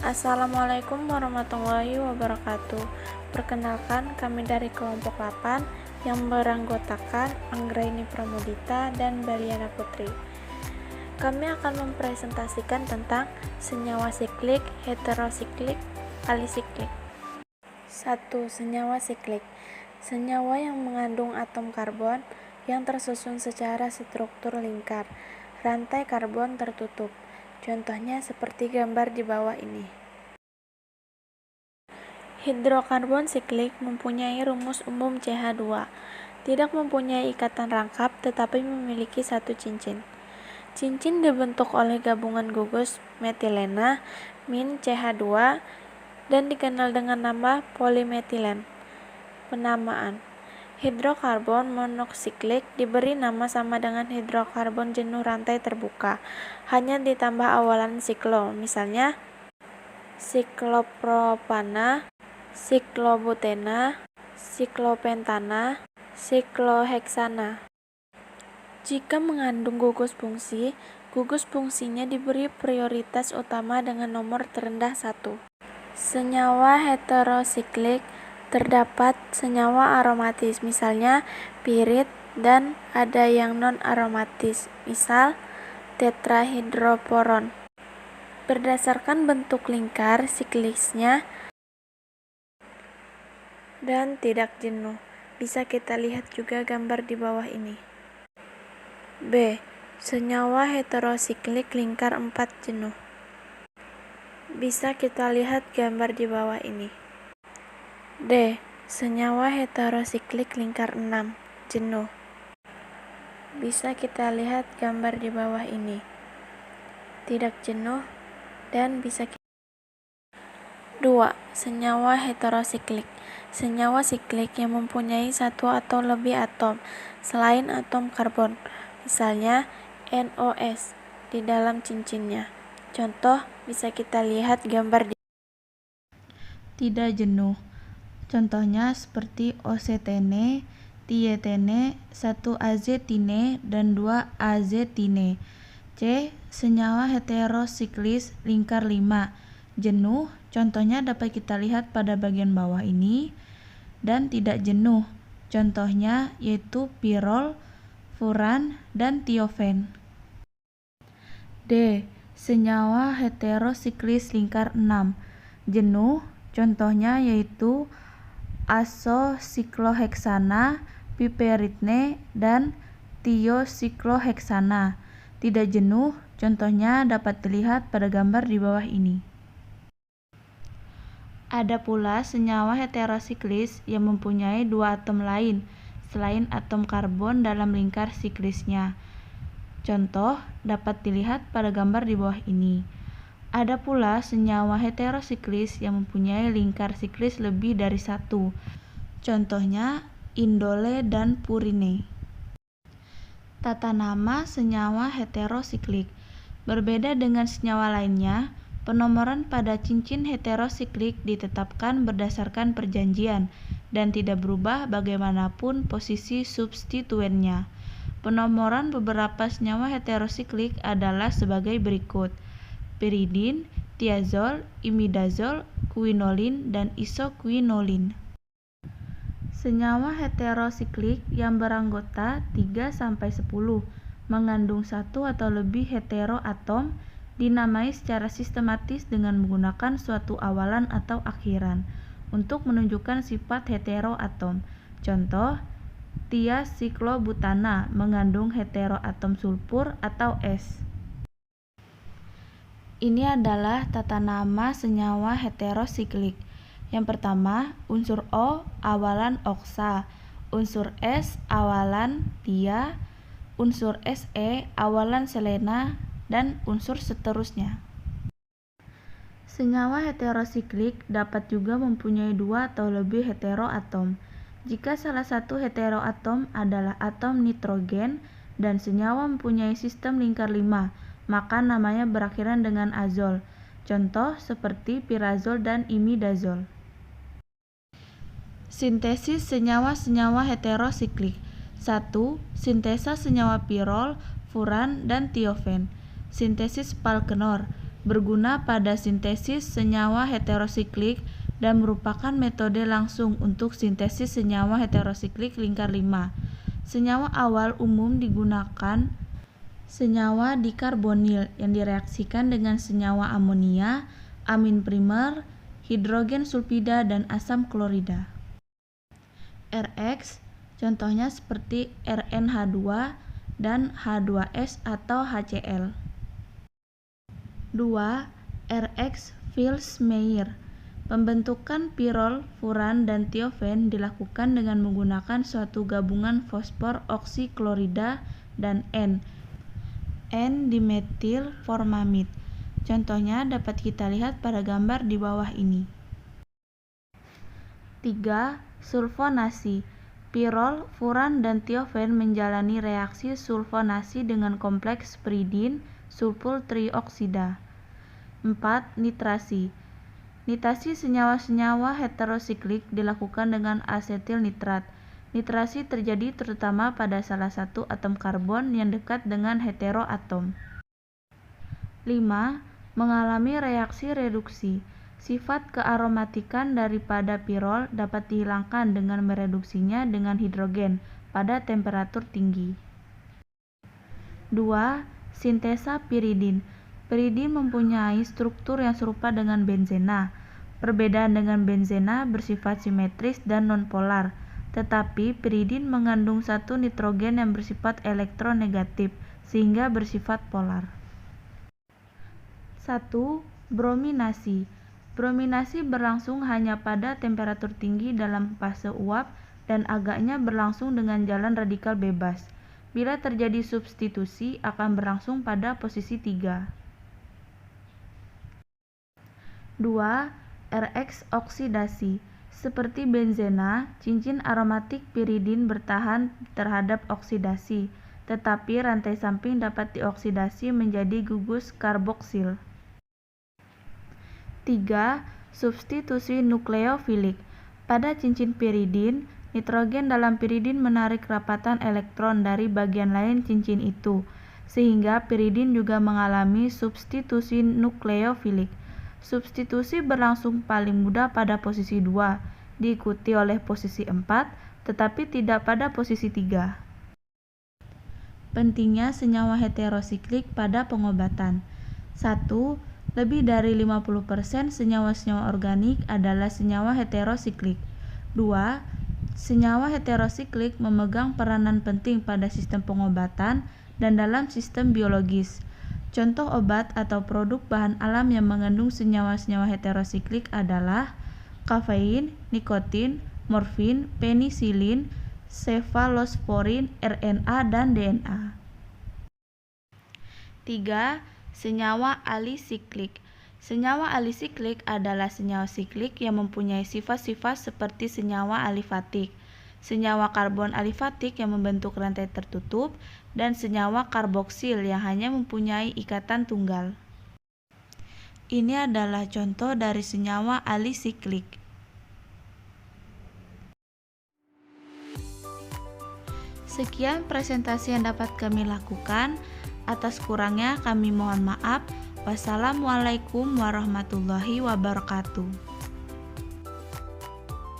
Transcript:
Assalamualaikum warahmatullahi wabarakatuh. Perkenalkan, kami dari kelompok 8 yang beranggotakan Anggraini Pramudita dan Baliana Putri. Kami akan mempresentasikan tentang senyawa siklik, heterosiklik, alisiklik. 1. Senyawa siklik. Senyawa yang mengandung atom karbon yang tersusun secara struktur lingkar. Rantai karbon tertutup. Contohnya seperti gambar di bawah ini. Hidrokarbon siklik mempunyai rumus umum CH2. Tidak mempunyai ikatan rangkap tetapi memiliki satu cincin. Cincin dibentuk oleh gabungan gugus metilena min CH2 dan dikenal dengan nama polimetilen. Penamaan: hidrokarbon monoksiklik diberi nama sama dengan hidrokarbon jenuh rantai terbuka, hanya ditambah awalan siklo, misalnya siklopropana, siklobutena, siklopentana, sikloheksana. Jika mengandung gugus fungsinya diberi prioritas utama dengan nomor terendah 1. Senyawa heterosiklik terdapat senyawa aromatis, misalnya pirit, dan ada yang non-aromatis, misal tetrahidroporon. Berdasarkan bentuk lingkar siklisnya dan tidak jenuh. Bisa kita lihat juga gambar di bawah ini. B. Senyawa heterosiklik lingkar 4 jenuh. Bisa kita lihat gambar di bawah ini. D. Senyawa heterosiklik lingkar 6 jenuh. Bisa kita lihat gambar di bawah ini. Tidak jenuh dan bisa 2. Senyawa heterosiklik. Senyawa siklik yang mempunyai satu atau lebih atom selain atom karbon, misalnya NOS di dalam cincinnya. Contoh bisa kita lihat gambar di tidak jenuh. Contohnya seperti osetene, tietene, 1-azetine, dan 2-azetine. C. Senyawa heterosiklis lingkar 5 jenuh. Contohnya dapat kita lihat pada bagian bawah ini. Dan tidak jenuh. Contohnya yaitu pirol, furan, dan tiofen. D. Senyawa heterosiklis lingkar 6 jenuh. Contohnya yaitu azosikloheksana, piperitne, dan tiosikloheksana. Tidak jenuh, contohnya dapat dilihat pada gambar di bawah ini. Ada pula senyawa heterosiklis yang mempunyai dua atom lain selain atom karbon dalam lingkar siklisnya. Contoh dapat dilihat pada gambar di bawah ini. Ada pula senyawa heterosiklis yang mempunyai lingkar siklis lebih dari satu. Contohnya indole dan purine. Tata nama senyawa heterosiklik. Berbeda dengan senyawa lainnya, penomoran pada cincin heterosiklik ditetapkan berdasarkan perjanjian dan tidak berubah bagaimanapun posisi substituennya. Penomoran beberapa senyawa heterosiklik adalah sebagai berikut: piridin, tiazol, imidazol, quinolin, dan isoquinolin. Senyawa heterosiklik yang beranggota 3-10 mengandung satu atau lebih heteroatom dinamai secara sistematis dengan menggunakan suatu awalan atau akhiran untuk menunjukkan sifat heteroatom. Contoh, tiasiklobutana mengandung heteroatom sulfur atau S. Ini adalah tata nama senyawa heterosiklik. Yang pertama, unsur O awalan oksa, unsur S awalan tia, unsur Se awalan selena, dan unsur seterusnya. Senyawa heterosiklik dapat juga mempunyai dua atau lebih heteroatom. Jika salah satu heteroatom adalah atom nitrogen dan senyawa mempunyai sistem lingkar 5, maka namanya berakhiran dengan azol. Contoh seperti pirazol dan imidazol. Sintesis senyawa-senyawa heterosiklik. 1. Sintesa senyawa pirol, furan, dan tiofen. Sintesis Falkenor. berguna pada sintesis senyawa heterosiklik dan merupakan metode langsung untuk sintesis senyawa heterosiklik lingkar 5. Senyawa awal umum digunakan senyawa dikarbonil yang direaksikan dengan senyawa amonia, amin primer, hidrogen sulfida, dan asam klorida. RX contohnya seperti RnH2 dan H2S atau HCl. 2. RX Fils-Meyer. Pembentukan pirol, furan, dan tiofen dilakukan dengan menggunakan suatu gabungan fosfor oksiklorida dan N-dimetil formamid. Contohnya dapat kita lihat pada gambar di bawah ini. 3. Sulfonasi. Pirol, furan, dan tiofen menjalani reaksi sulfonasi dengan kompleks piridin sulfur trioksida. 4. Nitrasi. Nitrasi senyawa-senyawa heterosiklik dilakukan dengan asetil nitrat. Nitrasi terjadi terutama pada salah satu atom karbon yang dekat dengan heteroatom. 5. Mengalami reaksi reduksi. Sifat kearomatikan daripada pirol dapat dihilangkan dengan mereduksinya dengan hidrogen pada temperatur tinggi. 2. Sintesa piridin. Piridin mempunyai struktur yang serupa dengan benzena. Perbedaan dengan benzena bersifat simetris dan nonpolar, tetapi piridin mengandung satu nitrogen yang bersifat elektronegatif, sehingga bersifat polar. 1. Brominasi. Brominasi berlangsung hanya pada temperatur tinggi dalam fase uap dan agaknya berlangsung dengan jalan radikal bebas. Bila terjadi substitusi akan berlangsung pada posisi 3. 2. RX oksidasi. Seperti benzena, cincin aromatik piridin bertahan terhadap oksidasi, tetapi rantai samping dapat dioksidasi menjadi gugus karboksil. 3. Substitusi nukleofilik. Pada cincin piridin, nitrogen dalam piridin menarik rapatan elektron dari bagian lain cincin itu, sehingga piridin juga mengalami substitusi nukleofilik. Substitusi berlangsung paling mudah pada posisi 2, diikuti oleh posisi 4, tetapi tidak pada posisi 3. Pentingnya senyawa heterosiklik pada pengobatan. 1. Lebih dari 50% senyawa-senyawa organik adalah senyawa heterosiklik. 2. Senyawa heterosiklik memegang peranan penting pada sistem pengobatan dan dalam sistem biologis. Contoh obat atau produk bahan alam yang mengandung senyawa-senyawa heterosiklik adalah kafein, nikotin, morfin, penisilin, cefalosporin, RNA, dan DNA. 3. Senyawa alisiklik. Senyawa alisiklik adalah senyawa siklik yang mempunyai sifat-sifat seperti senyawa alifatik, senyawa karbon alifatik yang membentuk rantai tertutup, dan senyawa karboksil yang hanya mempunyai ikatan tunggal. Ini adalah contoh dari senyawa alisiklik. Sekian presentasi yang dapat kami lakukan. Atas kurangnya kami mohon maaf. Wassalamualaikum warahmatullahi wabarakatuh.